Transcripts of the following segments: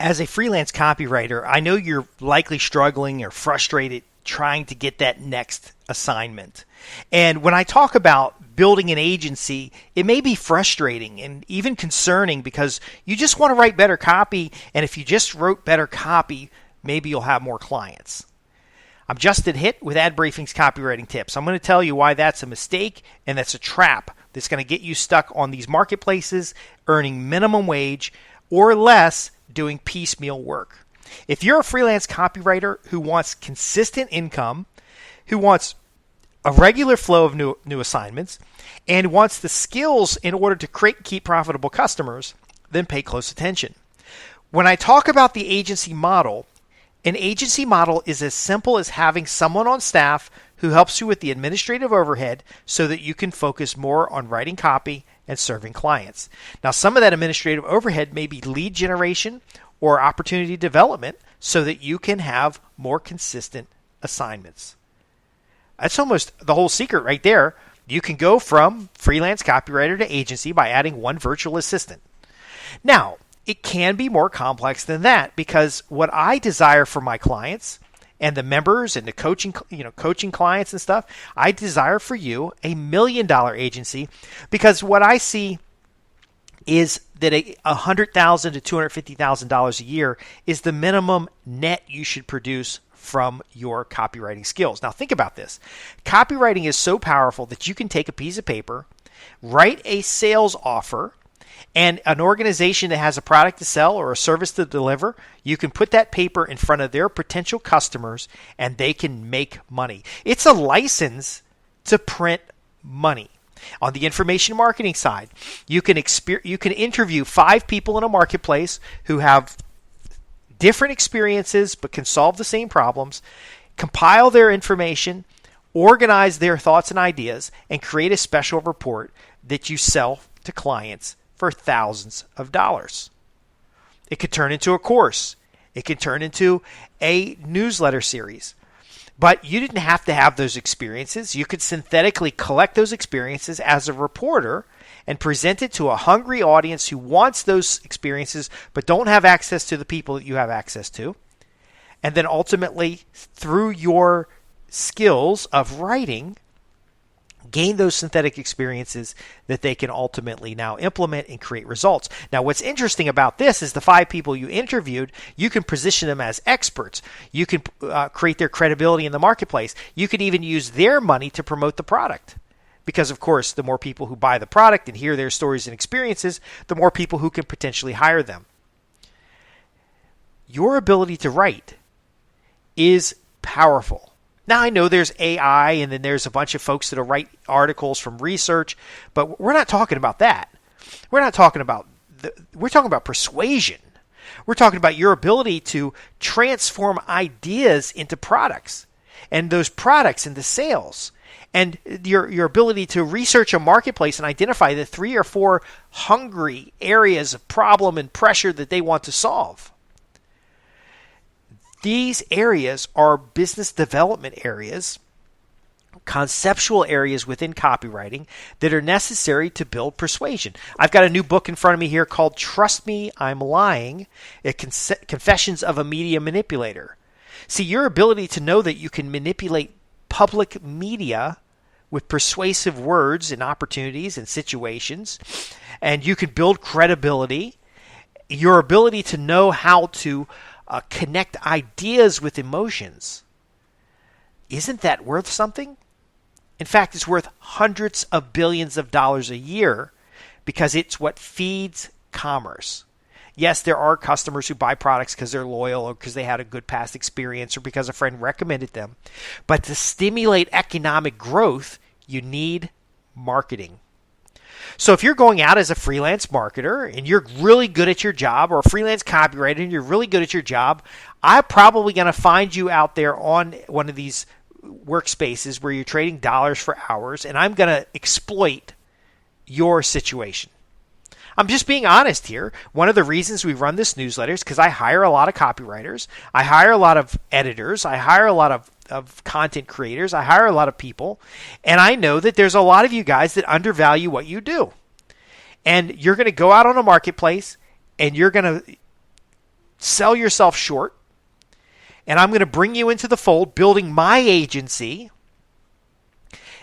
As a freelance copywriter, I know you're likely struggling or frustrated trying to get that next assignment. And when I talk about building an agency, it may be frustrating and even concerning because you just want to write better copy. And if you just wrote better copy, maybe you'll have more clients. I'm Justin Hitt with Ad Briefing's Copywriting Tips. I'm going to tell you why that's a mistake and that's a trap that's going to get you stuck on these marketplaces earning minimum wage or less doing piecemeal work. If you're a freelance copywriter who wants consistent income, who wants a regular flow of new assignments, and wants the skills in order to create and keep profitable customers, then pay close attention. When I talk about the agency model, an agency model is as simple as having someone on staff who helps you with the administrative overhead so that you can focus more on writing copy and serving clients. Now, some of that administrative overhead may be lead generation or opportunity development so that you can have more consistent assignments. That's almost the whole secret right there. You can go from freelance copywriter to agency by adding one virtual assistant. Now, it can be more complex than that because what I desire for my clients and the members and the coaching clients and stuff, I desire for you $1 million agency because what I see is that $100,000 to $250,000 a year is the minimum net you should produce from your copywriting skills. Now think about this. Copywriting is so powerful that you can take a piece of paper, write a sales offer, and an organization that has a product to sell or a service to deliver, you can put that paper in front of their potential customers and they can make money. It's a license to print money. On the information marketing side, you can interview 5 people in a marketplace who have different experiences but can solve the same problems, compile their information, organize their thoughts and ideas, and create a special report that you sell to clients for thousands of dollars. It could turn into a course. It could turn into a newsletter series. But you didn't have to have those experiences. You could synthetically collect those experiences as a reporter and present it to a hungry audience who wants those experiences but don't have access to the people that you have access to. And then ultimately, through your skills of writing, gain those synthetic experiences that they can ultimately now implement and create results. Now, what's interesting about this is the 5 people you interviewed, you can position them as experts. You can create their credibility in the marketplace. You can even use their money to promote the product. Because, of course, the more people who buy the product and hear their stories and experiences, the more people who can potentially hire them. Your ability to write is powerful. Now, I know there's AI and then there's a bunch of folks that will write articles from research, but we're not talking about that. We're talking about persuasion. We're talking about your ability to transform ideas into products and those products into sales and your ability to research a marketplace and identify the 3 or 4 hungry areas of problem and pressure that they want to solve. These areas are business development areas, conceptual areas within copywriting that are necessary to build persuasion. I've got a new book in front of me here called Trust Me, I'm Lying, Confessions of a Media Manipulator. See, your ability to know that you can manipulate public media with persuasive words and opportunities and situations, and you can build credibility, your ability to know how to connect ideas with emotions. Isn't that worth something? In fact, it's worth hundreds of billions of dollars a year because it's what feeds commerce. Yes, there are customers who buy products because they're loyal or because they had a good past experience or because a friend recommended them. But to stimulate economic growth, you need marketing. So if you're going out as a freelance marketer and you're really good at your job, or a freelance copywriter and you're really good at your job, I'm probably going to find you out there on one of these workspaces where you're trading dollars for hours, and I'm going to exploit your situation. I'm just being honest here. One of the reasons we run this newsletter is because I hire a lot of copywriters. I hire a lot of editors. I hire a lot of content creators. I hire a lot of people. And I know that there's a lot of you guys that undervalue what you do. And you're going to go out on a marketplace and you're going to sell yourself short, and I'm going to bring you into the fold, building my agency.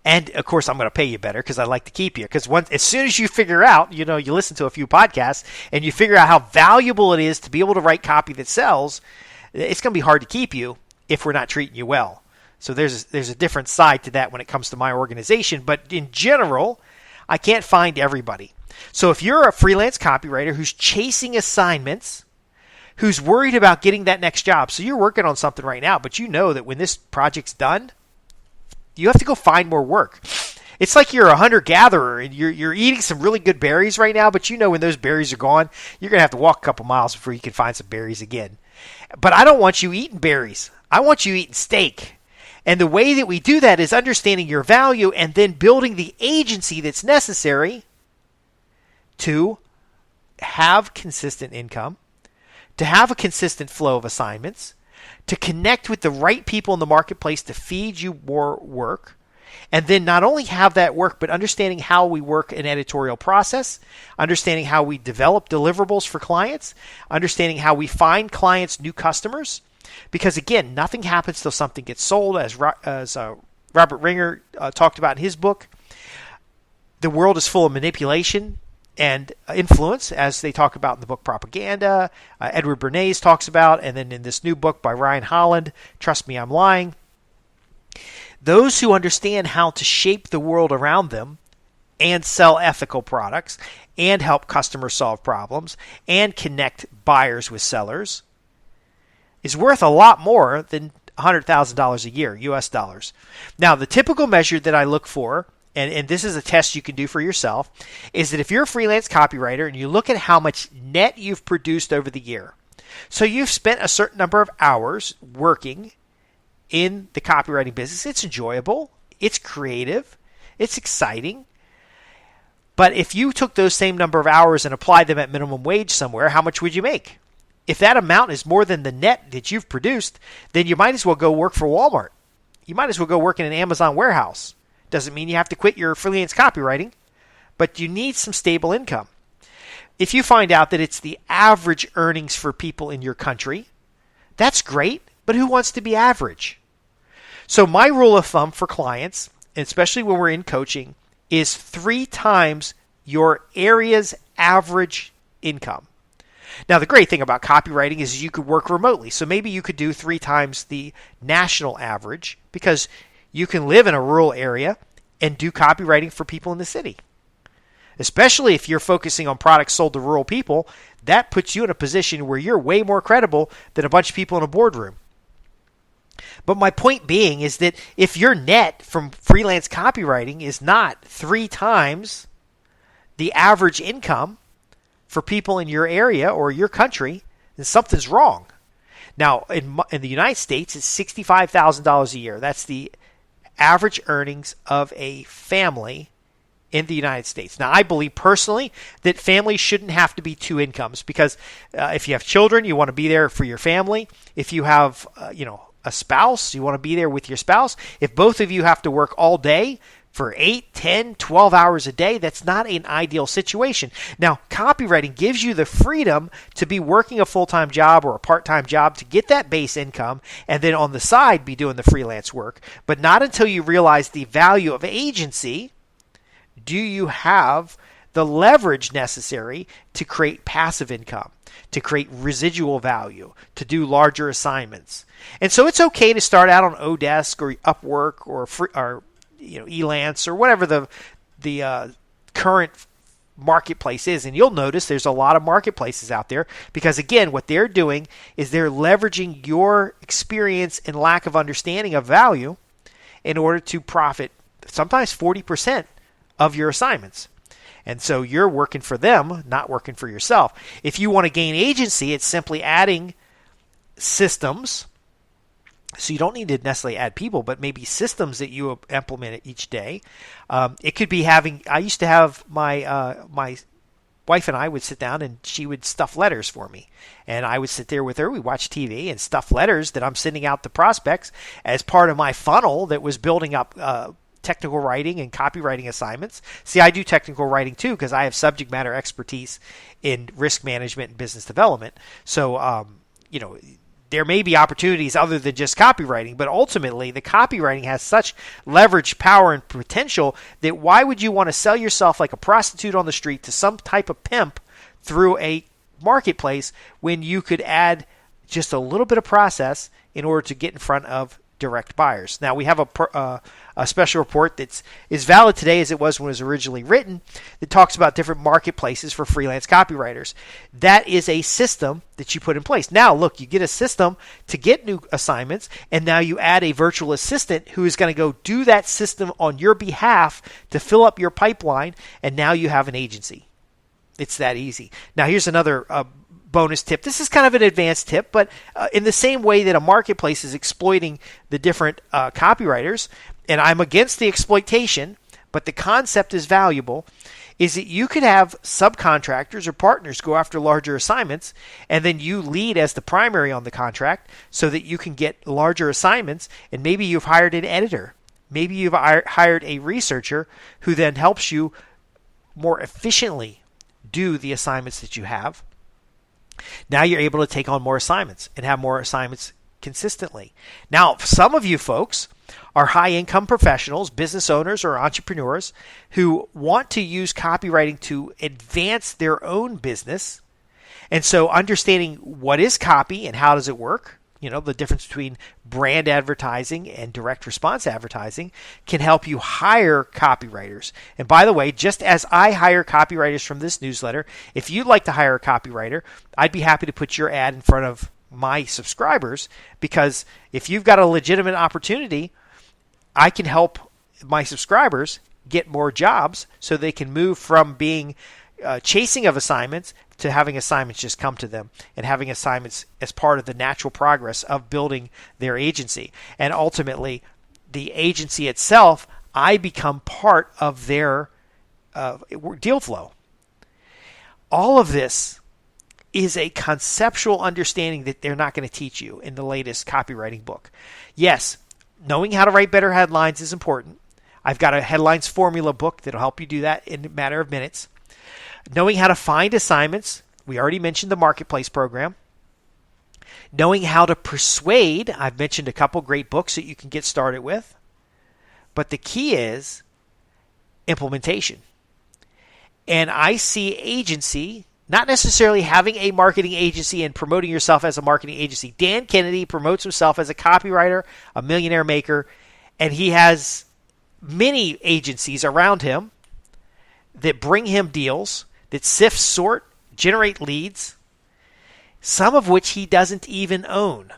And of course, I'm going to pay you better because I like to keep you. Because as soon as you figure out, you listen to a few podcasts and you figure out how valuable it is to be able to write copy that sells, it's going to be hard to keep you if we're not treating you well. So there's a different side to that when it comes to my organization. But in general, I can't find everybody. So if you're a freelance copywriter who's chasing assignments, who's worried about getting that next job, so you're working on something right now, but you know that when this project's done, you have to go find more work. It's like you're a hunter-gatherer and you're eating some really good berries right now, but you know when those berries are gone, you're going to have to walk a couple miles before you can find some berries again. But I don't want you eating berries. I want you eating steak. And the way that we do that is understanding your value and then building the agency that's necessary to have consistent income, to have a consistent flow of assignments, to connect with the right people in the marketplace to feed you more work, and then not only have that work, but understanding how we work an editorial process, understanding how we develop deliverables for clients, understanding how we find clients new customers. Because again, nothing happens till something gets sold, as Robert Ringer talked about in his book. The world is full of manipulation and influence, as they talk about in the book Propaganda. Edward Bernays talks about, and then in this new book by Ryan Holland, Trust Me, I'm Lying. Those who understand how to shape the world around them and sell ethical products and help customers solve problems and connect buyers with sellers is worth a lot more than $100,000 a year, US dollars. Now, the typical measure that I look for, and this is a test you can do for yourself, is that if you're a freelance copywriter and you look at how much net you've produced over the year, so you've spent a certain number of hours working in the copywriting business. It's enjoyable, it's creative, it's exciting. But if you took those same number of hours and applied them at minimum wage somewhere, how much would you make? If that amount is more than the net that you've produced, then you might as well go work for Walmart. You might as well go work in an Amazon warehouse. Doesn't mean you have to quit your freelance copywriting, but you need some stable income. If you find out that it's the average earnings for people in your country, that's great, but who wants to be average? So my rule of thumb for clients, especially when we're in coaching, is 3 times your area's average income. Now, the great thing about copywriting is you could work remotely. So maybe you could do 3 times the national average because you can live in a rural area and do copywriting for people in the city. Especially if you're focusing on products sold to rural people, that puts you in a position where you're way more credible than a bunch of people in a boardroom. But my point being is that if your net from freelance copywriting is not 3 times the average income for people in your area or your country, then something's wrong. Now, in the United States, it's $65,000 a year. That's the average earnings of a family in the United States. Now, I believe personally that families shouldn't have to be 2 incomes because if you have children, you want to be there for your family. If you have, a spouse, you want to be there with your spouse. If both of you have to work all day for 8, 10, 12 hours a day, that's not an ideal situation. Now, copywriting gives you the freedom to be working a full-time job or a part-time job to get that base income and then on the side be doing the freelance work. But not until you realize the value of agency do you have the leverage necessary to create passive income, to create residual value, to do larger assignments. And so it's okay to start out on Odesk or Upwork or Elance or whatever the current marketplace is. And you'll notice there's a lot of marketplaces out there because, again, what they're doing is they're leveraging your experience and lack of understanding of value in order to profit sometimes 40% of your assignments. And so you're working for them, not working for yourself. If you want to gain agency, it's simply adding systems. So you don't need to necessarily add people, but maybe systems that you implement each day. It could be I used to have my wife and I would sit down and she would stuff letters for me. And I would sit there with her, we'd watch TV and stuff letters that I'm sending out to prospects as part of my funnel that was building up technical writing and copywriting assignments. See, I do technical writing too because I have subject matter expertise in risk management and business development. So there may be opportunities other than just copywriting, but ultimately the copywriting has such leverage, power, and potential that why would you want to sell yourself like a prostitute on the street to some type of pimp through a marketplace when you could add just a little bit of process in order to get in front of direct buyers. Now, we have a special report that's as valid today as it was when it was originally written that talks about different marketplaces for freelance copywriters. That is a system that you put in place. Now, look, you get a system to get new assignments, and now you add a virtual assistant who is going to go do that system on your behalf to fill up your pipeline, and now you have an agency. It's that easy. Now, here's another bonus tip. This is kind of an advanced tip, but in the same way that a marketplace is exploiting the different copywriters, and I'm against the exploitation, but the concept is valuable, is that you could have subcontractors or partners go after larger assignments, and then you lead as the primary on the contract so that you can get larger assignments, and maybe you've hired an editor. Maybe you've hired a researcher who then helps you more efficiently do the assignments that you have. Now you're able to take on more assignments and have more assignments consistently. Now, some of you folks are high-income professionals, business owners, or entrepreneurs who want to use copywriting to advance their own business. And so understanding what is copy and how does it work, the difference between brand advertising and direct response advertising can help you hire copywriters. And by the way, just as I hire copywriters from this newsletter, if you'd like to hire a copywriter, I'd be happy to put your ad in front of my subscribers, because if you've got a legitimate opportunity, I can help my subscribers get more jobs so they can move from being chasing of assignments to having assignments just come to them and having assignments as part of the natural progress of building their agency. And ultimately, the agency itself, I become part of their deal flow. All of this is a conceptual understanding that they're not going to teach you in the latest copywriting book. Yes, knowing how to write better headlines is important. I've got a headlines formula book that'll help you do that in a matter of minutes. Knowing how to find assignments. We already mentioned the marketplace program. Knowing how to persuade. I've mentioned a couple great books that you can get started with. But the key is implementation. And I see agency, not necessarily having a marketing agency and promoting yourself as a marketing agency. Dan Kennedy promotes himself as a copywriter, a millionaire maker, and he has many agencies around him that bring him deals, that sift, sort, generate leads, some of which he doesn't even own.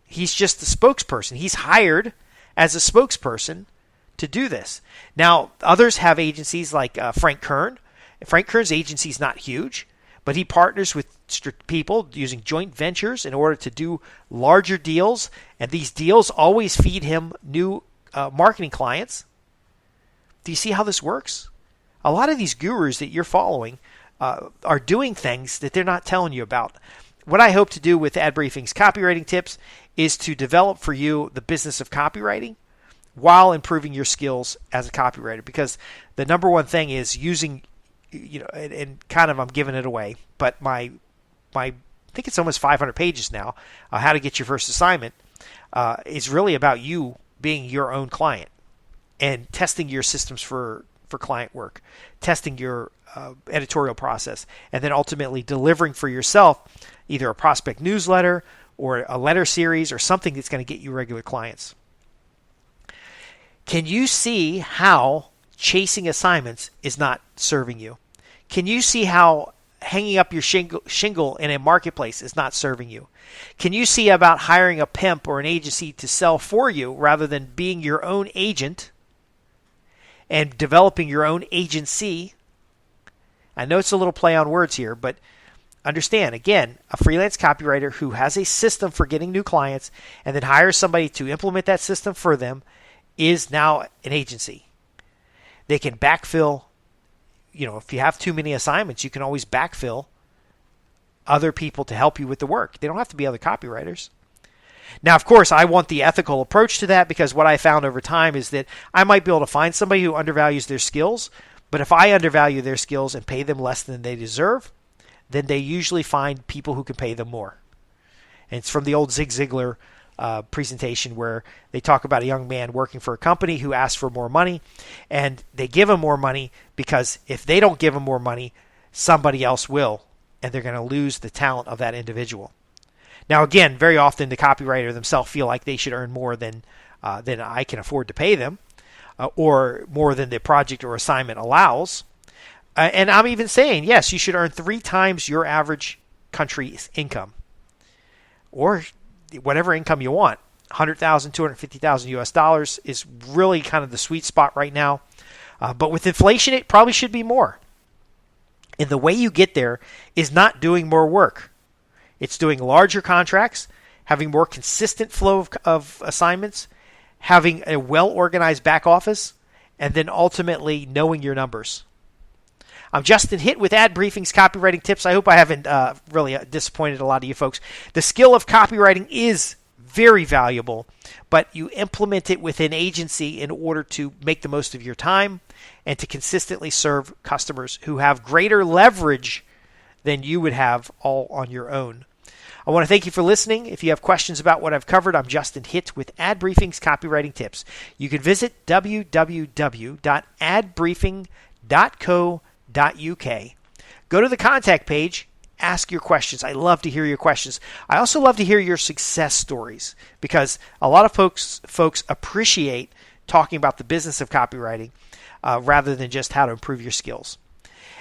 He's just the spokesperson. He's hired as a spokesperson to do this. Now, others have agencies like Frank Kern. Frank Kern's agency is not huge, but he partners with people using joint ventures in order to do larger deals, and these deals always feed him new marketing clients. Do you see how this works? A lot of these gurus that you're following are doing things that they're not telling you about. What I hope to do with Ad Briefing's copywriting tips is to develop for you the business of copywriting while improving your skills as a copywriter, because the number one thing is using, and kind of I'm giving it away, but my I think it's almost 500 pages now, How to Get Your First Assignment, is really about you being your own client and testing your systems for client work, testing your editorial process, and then ultimately delivering for yourself either a prospect newsletter or a letter series or something that's going to get you regular clients. Can you see how chasing assignments is not serving you? Can you see how hanging up your shingle in a marketplace is not serving you? Can you see about hiring a pimp or an agency to sell for you rather than being your own agent and developing your own agency? I know it's a little play on words here, but understand, again, a freelance copywriter who has a system for getting new clients and then hires somebody to implement that system for them is now an agency. They can backfill, if you have too many assignments, you can always backfill other people to help you with the work. They don't have to be other copywriters. Now, of course, I want the ethical approach to that, because what I found over time is that I might be able to find somebody who undervalues their skills, but if I undervalue their skills and pay them less than they deserve, then they usually find people who can pay them more. And it's from the old Zig Ziglar presentation where they talk about a young man working for a company who asks for more money, and they give him more money because if they don't give him more money, somebody else will, and they're going to lose the talent of that individual. Now, again, very often the copywriter themselves feel like they should earn more than I can afford to pay them, or more than the project or assignment allows. And I'm even saying, yes, you should earn 3 times your average country's income, or whatever income you want. 100,000, 250,000 US dollars is really kind of the sweet spot right now. But with inflation, it probably should be more. And the way you get there is not doing more work. It's doing larger contracts, having more consistent flow of assignments, having a well-organized back office, and then ultimately knowing your numbers. I'm Justin Hitt with Ad Briefing's Copywriting Tips. I hope I haven't really disappointed a lot of you folks. The skill of copywriting is very valuable, but you implement it with an agency in order to make the most of your time and to consistently serve customers who have greater leverage than you would have all on your own. I want to thank you for listening. If you have questions about what I've covered, I'm Justin Hitt with Ad Briefing's Copywriting Tips. You can visit www.adbriefing.co.uk. Go to the contact page, ask your questions. I love to hear your questions. I also love to hear your success stories because a lot of folks appreciate talking about the business of copywriting rather than just how to improve your skills.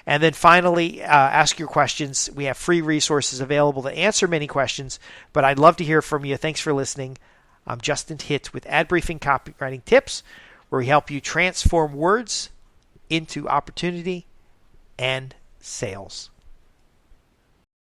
And then finally, ask your questions. We have free resources available to answer many questions, but I'd love to hear from you. Thanks for listening. I'm Justin Hitt with Ad Briefing Copywriting Tips, where we help you transform words into opportunity and sales.